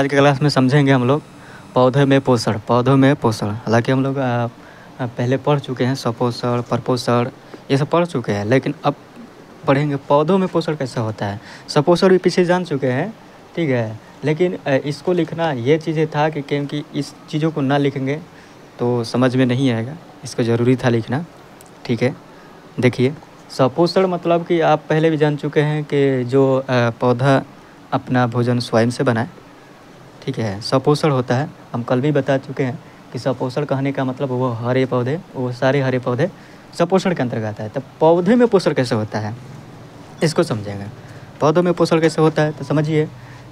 आज के क्लास में समझेंगे हम लोग पौधे में पोषण। पौधों में पोषण हालांकि हम लोग पहले पढ़ चुके हैं, सपोषण, परपोषण ये सब पढ़ चुके हैं, लेकिन अब पढ़ेंगे पौधों में पोषण कैसा होता है। सपोषण भी पीछे जान चुके हैं, ठीक है, लेकिन इसको लिखना ये चीज़ें था कि क्योंकि इस चीज़ों को ना लिखेंगे तो समझ में नहीं आएगा, इसको ज़रूरी था लिखना, ठीक है। देखिए सपोषण मतलब कि आप पहले भी जान चुके हैं कि जो पौधा अपना भोजन स्वयं से बनाए, ठीक है, सपोषण होता है। हम कल भी बता चुके हैं कि सपोषण कहने का मतलब वो हरे पौधे, वो सारे हरे पौधे सपोषण के अंतर्गत है। तब पौधे में पोषण कैसे होता है इसको समझेंगे। पौधों में पोषण कैसे होता है तो समझिए।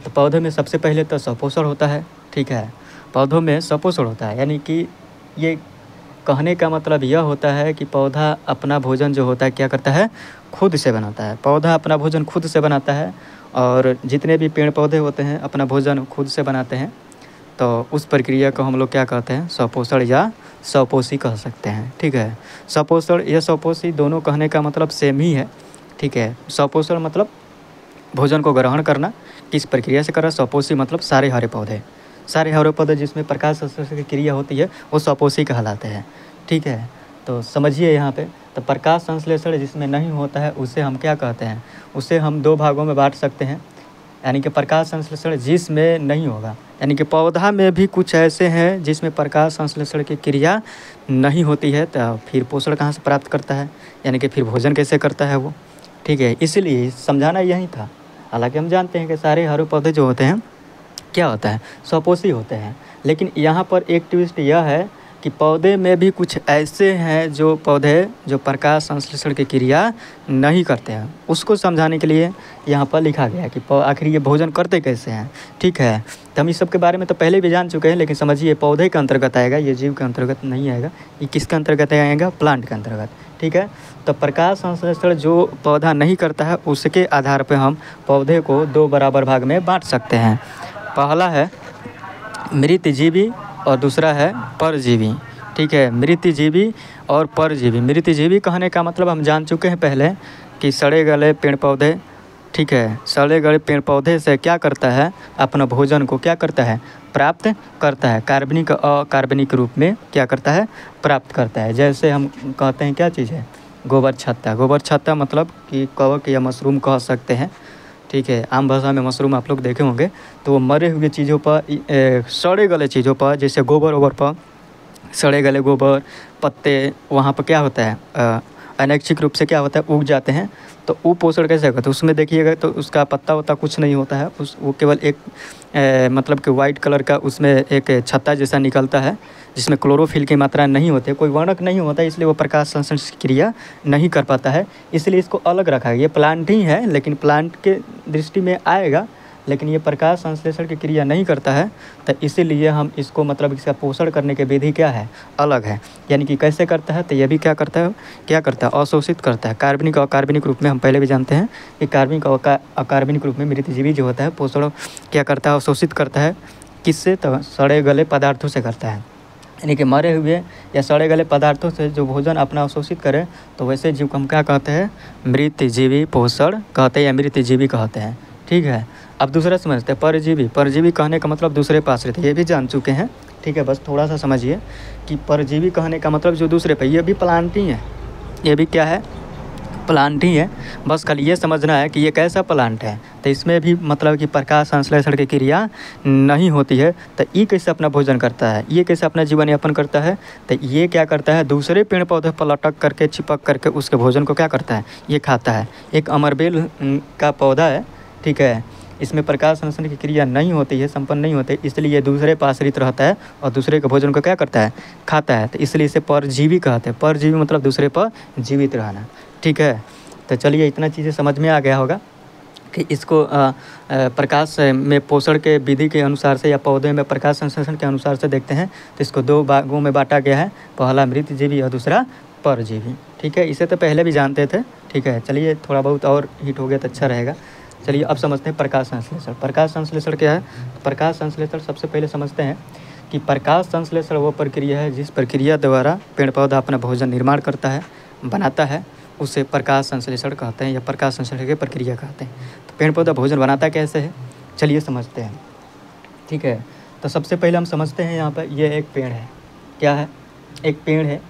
तो पौधे में सबसे पहले तो सपोषण होता है, ठीक है। पौधों में सपोषण होता है यानी कि ये कहने का मतलब यह होता है कि पौधा अपना भोजन जो होता है क्या करता है, खुद से बनाता है। पौधा अपना भोजन खुद से बनाता है और जितने भी पेड़ पौधे होते हैं अपना भोजन खुद से बनाते हैं। तो उस प्रक्रिया को हम लोग क्या कहते हैं, सपोषण या सपोषी कह सकते हैं, ठीक है। सपोषण या सपोषी दोनों कहने का मतलब सेम ही है, ठीक है। सपोषण मतलब भोजन को ग्रहण करना, किस प्रक्रिया से कर रहा है। सपोषी मतलब सारे हरे पौधे, सारे हरे पौधे जिसमें प्रकाश संश्लेषण की क्रिया होती है वो सपोषी कहलाते हैं, ठीक है। तो समझिए यहाँ पे, तो प्रकाश संश्लेषण जिसमें नहीं होता है उसे हम क्या कहते हैं, उसे हम दो भागों में बांट सकते हैं। यानी कि प्रकाश संश्लेषण जिसमें नहीं होगा, यानी कि पौधा में भी कुछ ऐसे हैं जिसमें प्रकाश संश्लेषण की क्रिया नहीं होती है, तो फिर पोषण कहाँ से प्राप्त करता है, यानी कि फिर भोजन कैसे करता है वो, ठीक है। इसीलिए समझाना यही था। हालांकि हम जानते हैं कि सारे हरे पौधे जो होते हैं क्या होता है, सपोषी होते हैं, लेकिन यहाँ पर एक ट्विस्ट यह है कि पौधे में भी कुछ ऐसे हैं जो पौधे जो प्रकाश संश्लेषण की क्रिया नहीं करते हैं। उसको समझाने के लिए यहाँ पर लिखा गया है कि आखिर ये भोजन करते कैसे हैं, ठीक है। तो हम इस सब के बारे में तो पहले भी जान चुके हैं, लेकिन समझिए पौधे के अंतर्गत आएगा, ये जीव के अंतर्गत नहीं आएगा। ये किसके अंतर्गत आएगा, प्लांट के अंतर्गत, ठीक है। तो प्रकाश संश्लेषण जो पौधा नहीं करता है उसके आधार पर हम पौधे को दो बराबर भाग में बाँट सकते हैं। पहला है मृतजीवी और दूसरा है परजीवी, ठीक है। मृतजीवी और परजीवी। मृतजीवी कहने का मतलब हम जान चुके हैं पहले कि सड़े गले पेड़ पौधे, ठीक है, सड़े गले पेड़ पौधे से क्या करता है, अपना भोजन को क्या करता है, प्राप्त करता है, कार्बनिक और अकार्बनिक रूप में क्या करता है, प्राप्त करता है। जैसे हम कहते हैं क्या चीज़ है, गोबर छत्ता। गोबर छत्ता मतलब कि कवक या मशरूम कह सकते हैं, ठीक है। आम भाषा में मशरूम आप लोग देखे होंगे। तो वो मरे हुए चीज़ों पर, सड़े गले चीज़ों पर, जैसे गोबर ओबर पर, सड़े गले गोबर पत्ते वहाँ पर क्या होता है, अनैच्छिक रूप से क्या होता है, उग जाते हैं। तो वो पोषण कैसे होगा, तो उसमें देखिएगा तो उसका पत्ता वत्ता कुछ नहीं होता है, वो केवल एक मतलब कि वाइट कलर का उसमें एक छत्ता जैसा निकलता है जिसमें क्लोरोफिल की मात्रा नहीं होती है, कोई वर्णक नहीं होता है, इसलिए वो प्रकाश संश्लेषण की क्रिया नहीं कर पाता है, इसलिए इसको अलग रखा है। ये प्लांट ही है लेकिन प्लांट के दृष्टि में आएगा, लेकिन ये प्रकाश संश्लेषण की क्रिया नहीं करता है। तो इसीलिए हम इसको मतलब इसका पोषण करने की विधि क्या है, अलग है। यानी कि कैसे करता है, तो ये भी क्या करता है, अवशोषित करता है। कार्बनिक और अकार्बनिक रूप में हम पहले भी जानते हैं कि कार्बनिक और अकार्बनिक रूप में मृतजीवी जो होता है पोषण क्या करता है, अवशोषित करता है। किससे, तो सड़े गले पदार्थों से करता है। यानी कि मरे हुए या सड़े गले पदार्थों से जो भोजन अपना अवशोषित करे, तो वैसे जीव को हम क्या कहते हैं, मृतजीवी पोषण कहते हैं या मृतजीवी कहते हैं, ठीक है। अब दूसरा समझते हैं परजीवी। परजीवी कहने का मतलब दूसरे पे आश्रित है, ये भी जान चुके हैं, ठीक है। बस थोड़ा सा समझिए कि परजीवी कहने का मतलब जो दूसरे पे, ये भी प्लांट ही है, ये भी क्या है, प्लांट ही है। बस खाली ये समझना है कि ये कैसा प्लांट है, तो इसमें भी मतलब कि प्रकाश संश्लेषण की क्रिया नहीं होती है। तो ये कैसे अपना भोजन करता है, ये कैसे अपना जीवन यापन करता है, तो ये क्या करता है, दूसरे पेड़ पौधे पर लटक करके चिपक करके उसके भोजन को क्या करता है, ये खाता है। एक अमरबेल का पौधा है, ठीक है, इसमें प्रकाश संश्लेषण की क्रिया नहीं होती है, संपन्न नहीं होती, इसलिए ये दूसरे पर आश्रित रहता है और दूसरे के भोजन को क्या करता है, खाता है। तो इसलिए इसे परजीवी कहते हैं। परजीवी मतलब दूसरे पर जीवित रहना, ठीक है। तो चलिए इतना चीज़ें समझ में आ गया होगा कि इसको प्रकाश में पोषण के विधि के अनुसार से या पौधे में प्रकाश संश्लेषण के अनुसार से देखते हैं। तो इसको दो भागों में बांटा गया है, पहला मृतजीवी और दूसरा परजीवी, ठीक है। इसे तो पहले भी जानते थे, ठीक है। चलिए थोड़ा बहुत और हिट हो गया तो अच्छा रहेगा। चलिए अब समझते हैं प्रकाश संश्लेषण। प्रकाश संश्लेषण क्या है, प्रकाश संश्लेषण सबसे पहले समझते हैं कि प्रकाश संश्लेषण वो प्रक्रिया है जिस प्रक्रिया द्वारा पेड़ पौधा अपना भोजन निर्माण करता है, बनाता है, उसे प्रकाश संश्लेषण कहते हैं या प्रकाश संश्लेषण की प्रक्रिया कहते हैं। तो पेड़ पौधा भोजन बनाता कैसे है, चलिए समझते हैं। ठीक है। तो सबसे पहले हम समझते हैं यहाँ पर ये एक पेड़ है, क्या है, एक पेड़ है।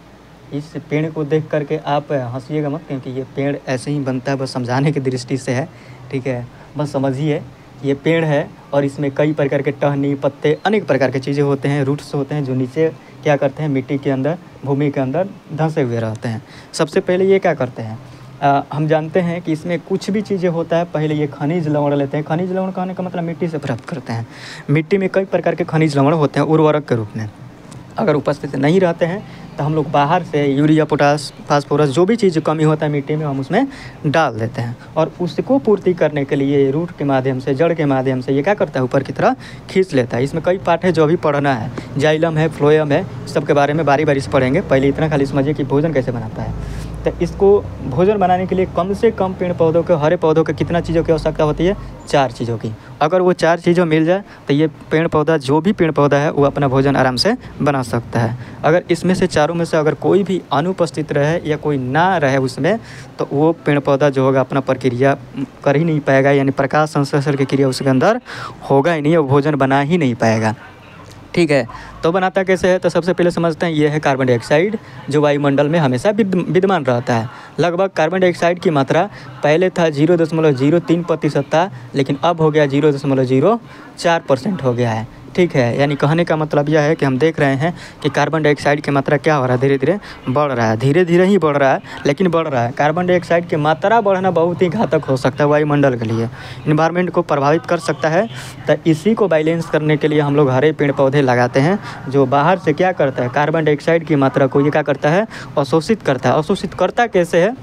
इस पेड़ को देख करके आप हंसिएगा मत, क्योंकि ये पेड़ ऐसे ही बनता है, बस समझाने की दृष्टि से है, ठीक है। बस समझिए, ये पेड़ है और इसमें कई प्रकार के टहनी, पत्ते, अनेक प्रकार की चीज़ें होते हैं, रूट्स होते हैं, जो नीचे क्या करते हैं, मिट्टी के अंदर, भूमि के अंदर धंसे हुए रहते हैं। सबसे पहले ये क्या करते हैं, हम जानते हैं कि इसमें कुछ भी चीज़ें होता है, पहले ये खनिज लवण लेते हैं। खनिज लवण कहने का मतलब मिट्टी से प्राप्त करते हैं। मिट्टी में कई प्रकार के खनिज लवण होते हैं उर्वरक के रूप में। अगर उपस्थित नहीं रहते हैं तो हम लोग बाहर से यूरिया, पोटास, फास्फोरस, जो भी चीज़ कमी होता है मिट्टी में, हम उसमें डाल देते हैं और उसको पूर्ति करने के लिए रूट के माध्यम से, जड़ के माध्यम से ये क्या करता है, ऊपर की तरह खींच लेता है। इसमें कई पार्ट है जो अभी पढ़ना है, जाइलम है, फ्लोएम है, सबके बारे में बारी बारी से पढ़ेंगे। पहले इतना खाली समझिए कि भोजन कैसे बनाता है। तो इसको भोजन बनाने के लिए कम से कम पेड़ पौधों के, हरे पौधों के कितना चीज़ों की आवश्यकता होती है, 4 चीज़ों की। अगर वो 4 चीज़ों मिल जाए तो ये पेड़ पौधा, जो भी पेड़ पौधा है, वो अपना भोजन आराम से बना सकता है। अगर इसमें से चारों में से अगर कोई भी अनुपस्थित रहे या कोई ना रहे उसमें, तो वो पेड़ पौधा जो होगा अपना प्रक्रिया कर ही नहीं पाएगा, यानी प्रकाश संश्लेषण की क्रिया उसके अंदर होगा ही नहीं, वो भोजन बना ही नहीं पाएगा, ठीक है। तो बनाता कैसे है, तो सबसे पहले समझते हैं, ये है कार्बन डाइऑक्साइड, जो वायुमंडल में हमेशा विद्यमान रहता है। लगभग कार्बन डाइऑक्साइड की मात्रा पहले था 0.03% था, लेकिन अब हो गया 0.04% हो गया है, ठीक है। यानी कहने का मतलब यह है कि हम देख रहे हैं कि कार्बन डाइऑक्साइड की मात्रा क्या हो रहा है, धीरे धीरे बढ़ रहा है, धीरे धीरे ही बढ़ रहा है, लेकिन बढ़ रहा है। कार्बन डाइऑक्साइड की मात्रा बढ़ना बहुत ही घातक हो सकता है वायुमंडल के लिए, इन्वायरमेंट को प्रभावित कर सकता है। तो इसी को बैलेंस करने के लिए हम लोग हरे पेड़ पौधे लगाते हैं, जो बाहर से क्या करता है, कार्बन डाइऑक्साइड की मात्रा को ये क्या करता है, अवशोषित करता है। अवशोषित करता कैसे है,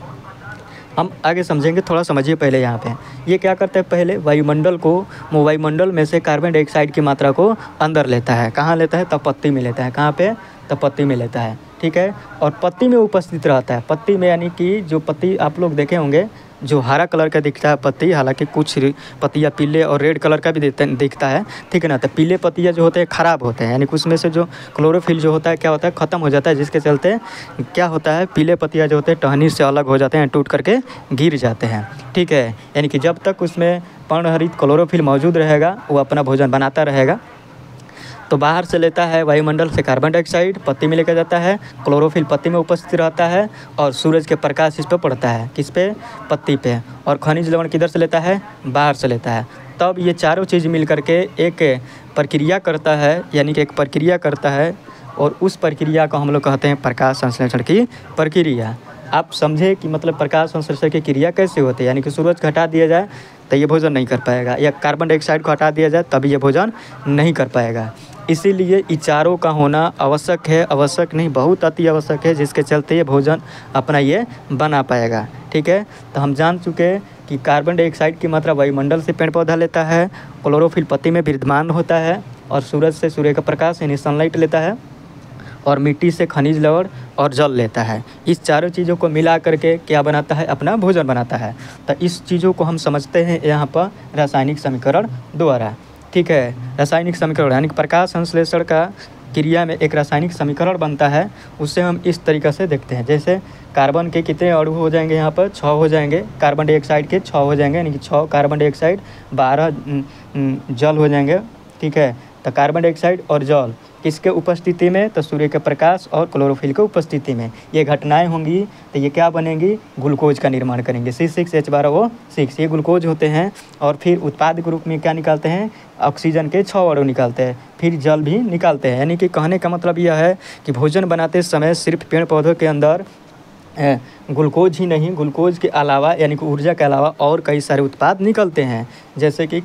हम आगे समझेंगे, थोड़ा समझिए पहले यहाँ पे। ये क्या करता है, पहले वायुमंडल में से कार्बन डाइऑक्साइड की मात्रा को अंदर लेता है। कहाँ लेता है, तब पत्ती में लेता है। कहाँ पे, तब पत्ती में लेता है, ठीक है। और पत्ती में उपस्थित रहता है। पत्ती में यानी कि जो पत्ती आप लोग देखे होंगे, जो हरा कलर का दिखता है पत्ती, हालांकि कुछ पत्तियाँ पीले और रेड कलर का भी दिखता है, ठीक है ना। तो पीले पत्तियाँ जो होते हैं ख़राब होते हैं, यानी उसमें से जो क्लोरोफिल जो होता है क्या होता है, ख़त्म हो जाता है, जिसके चलते क्या होता है, पीले पत्तियाँ जो होते हैं टहनी से अलग हो जाते हैं, टूट करके गिर जाते हैं, ठीक है। यानी कि जब तक उसमें पर्णहरित क्लोरोफिल मौजूद रहेगा, वो अपना भोजन बनाता रहेगा। तो बाहर से लेता है वायुमंडल से कार्बन डाइऑक्साइड, पत्ती में लेकर जाता है, क्लोरोफिल पत्ती में उपस्थित रहता है और सूरज के प्रकाश इस पर पड़ता है, किस पे, पत्ती पे। और खनिज लवण किधर से लेता है, बाहर से लेता है। तब ये चारों चीज़ मिल करके एक प्रक्रिया करता है, यानी कि एक प्रक्रिया करता है, और उस प्रक्रिया को हम लोग कहते हैं प्रकाश संश्लेषण की प्रक्रिया। आप समझे कि मतलब प्रकाश संश्लेषण की क्रिया कैसे होती है, यानी कि सूरज को हटा दिया जाए तो ये भोजन नहीं कर पाएगा, या कार्बन डाइऑक्साइड को हटा दिया जाए तभी ये भोजन नहीं कर पाएगा। इसीलिए इन चारों का होना आवश्यक है, आवश्यक नहीं बहुत अति आवश्यक है, जिसके चलते ये भोजन अपना ये बना पाएगा, ठीक है। तो हम जान चुके हैं कि कार्बन डाइऑक्साइड की मात्रा वायुमंडल से पेड़ पौधा लेता है, क्लोरोफिल पत्ती में विद्यमान होता है, और सूरज से सूर्य का प्रकाश यानी सनलाइट लेता है, और मिट्टी से खनिज लवण और जल लेता है। इस चारों चीज़ों को मिला करके क्या बनाता है, अपना भोजन बनाता है। तो इस चीज़ों को हम समझते हैं यहाँ पर रासायनिक समीकरण द्वारा, ठीक है। रासायनिक समीकरण यानी प्रकाश संश्लेषण का क्रिया में एक रासायनिक समीकरण बनता है, उससे हम इस तरीक़े से देखते हैं। जैसे कार्बन के कितने अणु हो जाएंगे, यहाँ पर 6 हो जाएंगे, कार्बन डाइऑक्साइड के 6 हो जाएंगे, यानी कि 6 कार्बन डाइऑक्साइड, 12 जल हो जाएंगे, ठीक है। तो कार्बन डाइऑक्साइड और जल किसके उपस्थिति में, तो सूर्य के प्रकाश और क्लोरोफिल के उपस्थिति में ये घटनाएं होंगी, तो ये क्या बनेंगी, ग्लूकोज का निर्माण करेंगे, C6H12O6, ये ग्लूकोज होते हैं। और फिर उत्पाद के रूप में क्या निकालते हैं, ऑक्सीजन के 6 अणु निकालते हैं, फिर जल भी निकालते हैं। यानी कि कहने का मतलब यह है कि भोजन बनाते समय सिर्फ पेड़ पौधों के अंदर ग्लूकोज ही नहीं, ग्लूकोज के अलावा यानी कि ऊर्जा के अलावा और कई सारे उत्पाद निकलते हैं, जैसे कि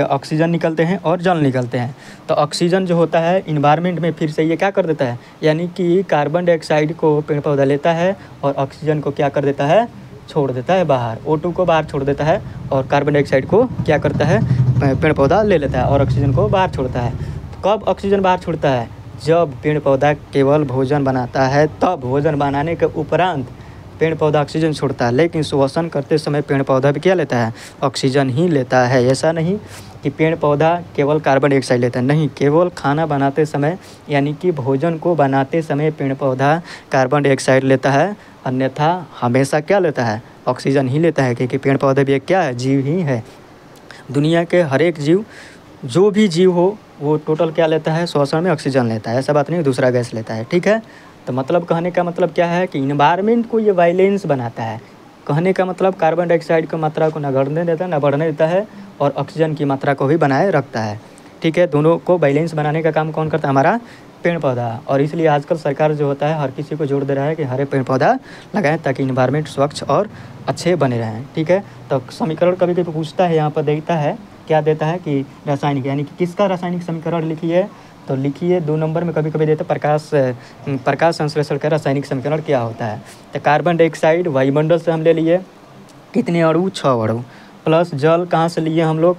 ऑक्सीजन निकलते हैं और जल निकलते हैं। तो ऑक्सीजन जो होता है इन्वायरमेंट में फिर से ये क्या कर देता है, यानी कि कार्बन डाइऑक्साइड को पेड़ पौधा लेता है और ऑक्सीजन को क्या कर देता है, छोड़ देता है बाहर, O2 को बाहर छोड़ देता है, और कार्बन डाइऑक्साइड को क्या करता है, पेड़ पौधा ले लेता है और ऑक्सीजन को बाहर छोड़ता है। कब ऑक्सीजन बाहर छोड़ता है, जब पेड़ पौधा केवल भोजन बनाता है, तब भोजन बनाने के उपरांत पेड़ पौधा ऑक्सीजन छोड़ता है। लेकिन श्वसन करते समय पेड़ पौधा भी क्या लेता है, ऑक्सीजन ही लेता है। ऐसा नहीं कि पेड़ पौधा केवल कार्बन डाइऑक्साइड लेता है, नहीं, केवल खाना बनाते समय यानी कि भोजन को बनाते समय पेड़ पौधा कार्बन डाइऑक्साइड लेता है, अन्यथा हमेशा क्या लेता है, ऑक्सीजन ही लेता है। क्योंकि पेड़ पौधे भी एक क्या है, जीव ही है। दुनिया के हर एक जीव, जो भी जीव हो, वो टोटल क्या लेता है, श्वसन में ऑक्सीजन लेता है, ऐसा बात नहीं, दूसरा गैस लेता है, ठीक है। तो मतलब कहने का मतलब क्या है कि इन्वायरमेंट को ये वायलेंस बनाता है। कहने का मतलब कार्बन डाइऑक्साइड की मात्रा को न घटने देता है, न बढ़ने देता है, और ऑक्सीजन की मात्रा को भी बनाए रखता है, ठीक है। दोनों को बैलेंस बनाने का काम कौन करता है, हमारा पेड़ पौधा। और इसलिए आजकल सरकार जो होता है हर किसी को जोर दे रहा है कि हरे पेड़ पौधा लगाएं ताकि इन्वायरमेंट स्वच्छ और अच्छे बने रहें, ठीक है। तो समीकरण कभी कभी पूछता है, यहाँ पर देखता है क्या देता है कि रासायनिक, यानी कि किसका रासायनिक समीकरण लिखिए, तो लिखिए 2 नंबर में कभी कभी देता है प्रकाश संश्लेषण का रासायनिक समीकरण क्या होता है। तो कार्बन डाइऑक्साइड वायुमंडल से हम ले लिए, कितने अणु, 6 अणु, प्लस जल कहाँ से लिए हम लोग,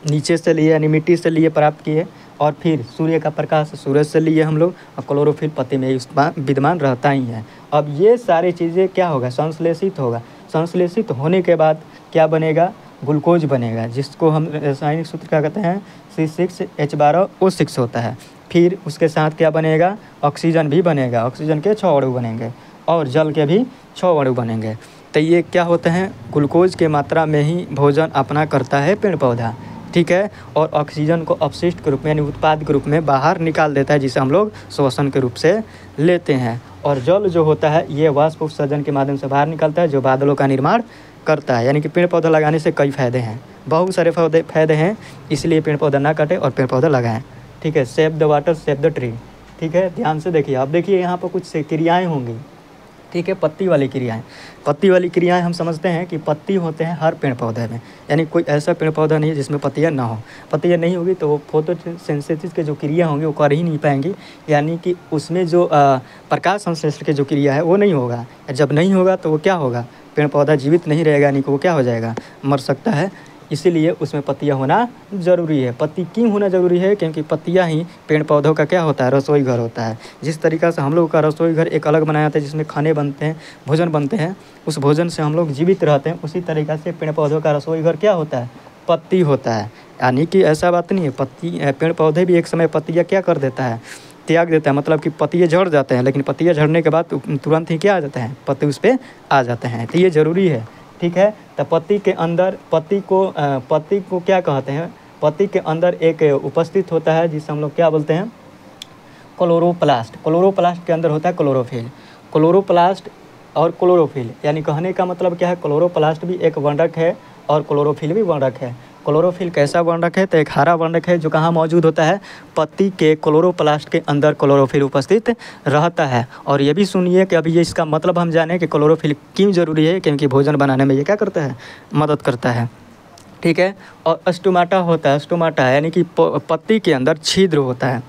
नीचे से लिए, यानी मिट्टी से लिए प्राप्त किए, और फिर सूर्य का प्रकाश सूरज से लिए हम लोग, और क्लोरोफिल पत्ते में विद्यमान रहता ही है। अब ये सारी चीज़ें क्या होगा, संश्लेषित होगा। संश्लेषित होने के बाद क्या बनेगा, ग्लूकोज बनेगा, जिसको हम रासायनिक सूत्र क्या कहते हैं, C6H12O6 होता है। फिर उसके साथ क्या बनेगा, ऑक्सीजन भी बनेगा, ऑक्सीजन के 6 अणु बनेंगे, और जल के भी 6 अणु बनेंगे। तो ये क्या होते हैं, ग्लूकोज के मात्रा में ही भोजन अपना करता है पेड़ पौधा, ठीक है। और ऑक्सीजन को अपशिष्ट के रूप में, यानी उत्पाद के रूप में बाहर निकाल देता है, जिसे हम लोग श्वसन के रूप से लेते हैं। और जल जो होता है ये वाष्प उत्सर्जन के माध्यम से बाहर निकलता है, जो बादलों का निर्माण करता है। यानी कि पेड़ पौधा लगाने से कई फ़ायदे हैं, बहुत सारे फ़ायदे हैं, इसलिए पेड़ पौधा ना काटें और पेड़ पौधा लगाएं, ठीक है। Save the water, save the tree, ठीक है। ध्यान से देखिए, अब देखिए यहाँ पर कुछ क्रियाएँ होंगी, ठीक है। पत्ती वाली क्रियाएं, पत्ती वाली क्रियाएं हम समझते हैं कि पत्ती होते हैं हर पेड़ पौधे में, यानी कोई ऐसा पेड़ पौधा नहीं है जिसमें पत्तियां ना हो। पत्तियां नहीं होगी तो वो फोटोसिंथेसिस के जो क्रिया होंगी वो कर ही नहीं पाएंगी, यानी कि उसमें जो प्रकाश संश्लेषण के जो क्रिया है वो नहीं होगा। जब नहीं होगा तो वो क्या होगा, पेड़ पौधा जीवित नहीं रहेगा, यानी कि वो क्या हो जाएगा, मर सकता है। इसीलिए उसमें पत्तियाँ होना ज़रूरी है। पत्ती क्यों होना ज़रूरी है, क्योंकि पत्तियाँ ही पेड़ पौधों का क्या होता है, रसोई घर होता है। जिस तरीक़ा से हम लोग का रसोई घर एक अलग बनाया जाता है जिसमें खाने बनते हैं, भोजन बनते हैं, उस भोजन से हम लोग जीवित रहते हैं, उसी तरीक़ा से पेड़ पौधों का रसोई घर क्या होता है, पत्ती होता है। यानी कि ऐसा बात नहीं है, पत्ती पेड़ पौधे भी एक समय पत्तियाँ क्या कर देता है, त्याग देता है, मतलब कि पत्तियाँ झड़ जाते हैं, लेकिन पत्तियाँ झड़ने के बाद तुरंत ही क्या आ जाते हैं, पत्ते उस पर आ जाते हैं। तो ये ज़रूरी है, ठीक है। तो पत्ती के अंदर पत्ती को क्या कहते हैं, पत्ती के अंदर एक उपस्थित होता है जिसे हम लोग क्या बोलते हैं, क्लोरोप्लास्ट। क्लोरोप्लास्ट के अंदर होता है क्लोरोफिल। क्लोरोप्लास्ट और क्लोरोफिल, यानी कहने का मतलब क्या है, क्लोरोप्लास्ट भी एक वर्णक है और क्लोरोफिल भी वर्णक है। क्लोरोफिल कैसा वर्णक है, तो एक हरा वर्णक है जो कहाँ मौजूद होता है, पत्ती के क्लोरोप्लास्ट के अंदर क्लोरोफिल उपस्थित रहता है। और ये भी सुनिए कि अभी ये इसका मतलब हम जाने कि क्लोरोफिल क्यों ज़रूरी है, क्योंकि भोजन बनाने में ये क्या करता है, मदद करता है, ठीक है। और स्टोमाटा होता है, स्टोमाटा यानी कि पत्ती के अंदर छिद्र होता है।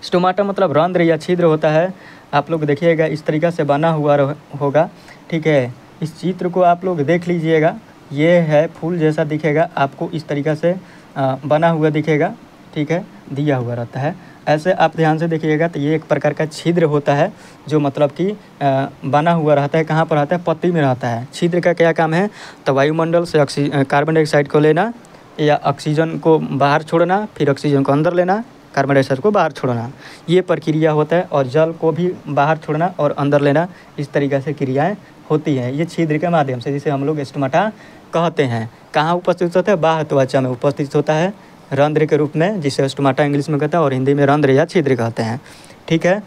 स्टोमाटा मतलब रंध्र या छिद्र होता है। आप लोग देखिएगा इस तरीक़ा से बना हुआ होगा, ठीक है। इस चित्र को आप लोग देख लीजिएगा, ये है फूल जैसा दिखेगा आपको, इस तरीक़ा से बना हुआ दिखेगा, ठीक है, दिया हुआ रहता है। ऐसे आप ध्यान से देखिएगा तो ये एक प्रकार का छिद्र होता है जो मतलब कि बना हुआ रहता है। कहाँ पर रहता है, पत्ती में रहता है। छिद्र का क्या काम है, तो वायुमंडल से कार्बन डाइऑक्साइड को लेना या ऑक्सीजन को बाहर छोड़ना, फिर ऑक्सीजन को अंदर लेना, कार्बन डाइऑक्साइड को बाहर छोड़ना, ये प्रक्रिया होता है। और जल को भी बाहर छोड़ना और अंदर लेना, इस तरीक़े से क्रियाएँ होती हैं ये छिद्र के माध्यम से, जिसे हम लोग स्टोमाटा कहते हैं। कहाँ उपस्थित होता है, बाह्य त्वचा में उपस्थित होता है रंध्र के रूप में, जिसे स्टोमाटा इंग्लिश में कहता है और हिंदी में रंध्र या छिद्र कहते हैं, ठीक है।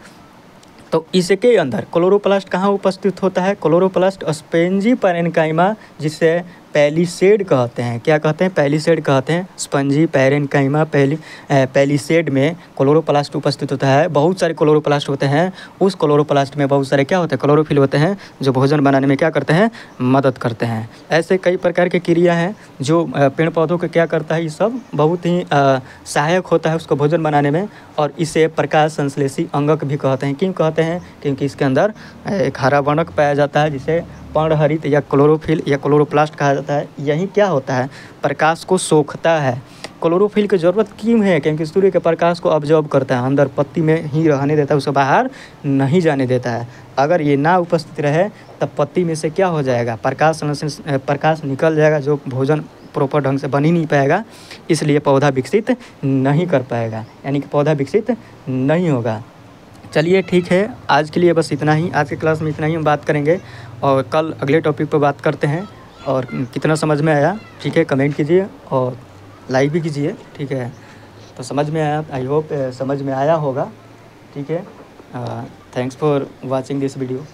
तो इसके अंदर क्लोरोप्लास्ट कहाँ उपस्थित होता है, क्लोरोप्लास्ट स्पंजी पैरेन्काइमा, जिसे पैलिसेड कहते हैं। क्या कहते हैं, पैलिसेड कहते हैं। स्पंजी पैरेन्काइमा पैलिसेड में क्लोरोप्लास्ट उपस्थित होता है। बहुत सारे क्लोरोप्लास्ट होते हैं, उस क्लोरोप्लास्ट में बहुत सारे क्या होते हैं, क्लोरोफिल होते हैं, जो भोजन बनाने में क्या करते हैं, मदद करते हैं। ऐसे कई प्रकार की क्रिया हैं जो पेड़ पौधों को क्या करता है, ये सब बहुत ही सहायक होता है उसको भोजन बनाने में। और इसे प्रकाश संश्लेषी अंगक भी कहते हैं। क्यों कहते हैं, क्योंकि इसके अंदर एक हरा वर्णक पाया जाता है जिसे पर्णहरित या क्लोरोफिल या क्लोरोप्लास्ट कहा जाता है। यही क्या होता है, प्रकाश को सोखता है। क्लोरोफिल की ज़रूरत क्यों है, क्योंकि सूर्य के प्रकाश को ऑब्जर्व करता है, अंदर पत्ती में ही रहने देता है, उसे बाहर नहीं जाने देता है। अगर ये ना उपस्थित रहे तब पत्ती में से क्या हो जाएगा, प्रकाश निकल जाएगा, जो भोजन प्रॉपर ढंग से बन ही नहीं पाएगा, इसलिए पौधा विकसित नहीं कर पाएगा, यानी कि पौधा विकसित नहीं होगा। चलिए ठीक है, आज के लिए बस इतना ही, आज की क्लास में इतना ही हम बात करेंगे और कल अगले टॉपिक पर बात करते हैं। और कितना समझ में आया, ठीक है, कमेंट कीजिए और लाइक भी कीजिए, ठीक है। तो समझ में आया, आई होप समझ में आया होगा। ठीक है, thanks for watching this video.